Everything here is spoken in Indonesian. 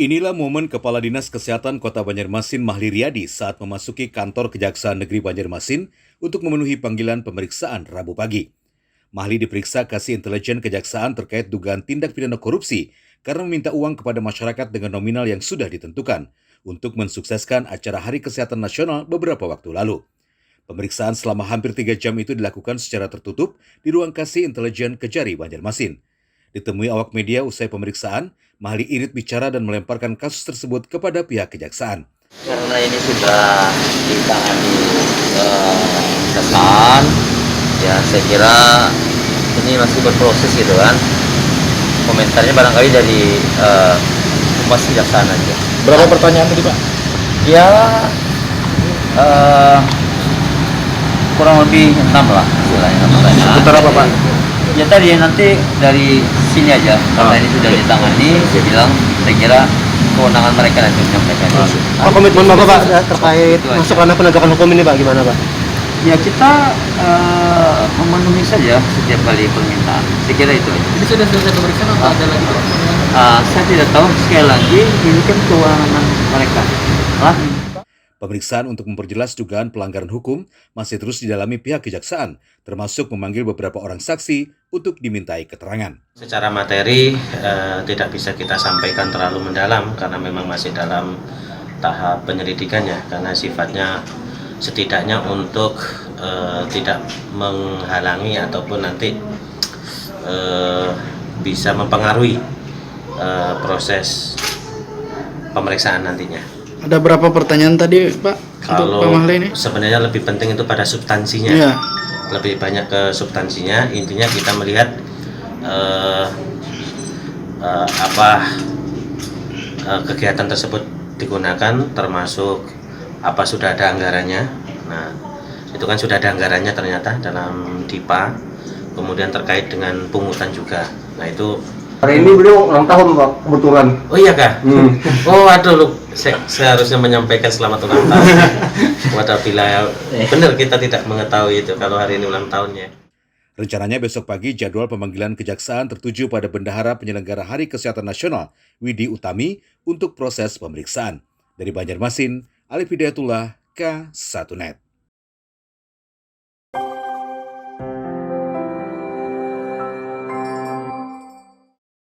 Inilah momen Kepala Dinas Kesehatan Kota Banjarmasin Mahli Riyadi saat memasuki kantor Kejaksaan Negeri Banjarmasin untuk memenuhi panggilan pemeriksaan Rabu pagi. Mahli diperiksa Kasih Intelijen Kejaksaan terkait dugaan tindak pidana korupsi karena meminta uang kepada masyarakat dengan nominal yang sudah ditentukan untuk mensukseskan acara Hari Kesehatan Nasional beberapa waktu lalu. Pemeriksaan selama hampir 3 jam itu dilakukan secara tertutup di ruang Kasih Intelijen Kejari Banjarmasin. Ditemui awak media usai pemeriksaan, Mahli irit bicara dan melemparkan kasus tersebut kepada pihak kejaksaan. Karena ini sudah ditangani kejaksaan, ya saya kira ini masih berproses gitu kan. Komentarnya barangkali dari humas kejaksaan aja. Berapa pertanyaan tadi Pak? Ya kurang lebih 6 lah istilahnya pertanyaan. Seputar apa Pak? Ya tadi nanti dari sini aja, karena ini sudah ditangani, saya bilang saya kira kewenangan mereka nanti menyampaikan. Apa komitmen Bapak Pak terkait masuk ranah penegakan hukum ini Pak, gimana Pak? Ya kita memenuhi saja setiap kali permintaan. Saya kira itu aja. Ini sudah selesai pemeriksaan atau ada lagi? Saya tidak tahu, sekali lagi ini kan kewenangan mereka. Pemeriksaan untuk memperjelas dugaan pelanggaran hukum masih terus didalami pihak kejaksaan, termasuk memanggil beberapa orang saksi untuk dimintai keterangan. Secara materi tidak bisa kita sampaikan terlalu mendalam karena memang masih dalam tahap penyelidikannya, karena sifatnya setidaknya untuk tidak menghalangi ataupun nanti bisa mempengaruhi proses pemeriksaan nantinya. Ada berapa pertanyaan tadi Pak? Kalau untuk Pak Mahli ini? sebenarnya lebih penting itu pada substansinya, Iya. lebih banyak ke substansinya. Intinya kita melihat kegiatan tersebut digunakan, termasuk apa sudah ada anggarannya. Nah, itu kan sudah ada anggarannya ternyata dalam DIPA. Kemudian terkait dengan pungutan juga. Nah itu. Hari ini beliau ulang tahun Pak, kebetulan. Oh iya kah? Oh aduh lu, saya harusnya menyampaikan selamat ulang tahun. Wadah bila benar kita tidak mengetahui itu kalau hari ini ulang tahunnya. Rencananya besok pagi jadwal pemanggilan kejaksaan tertuju pada Bendahara Penyelenggara Hari Kesehatan Nasional, Widi Utami, untuk proses pemeriksaan. Dari Banjarmasin, Alif Hidayatullah, K1net.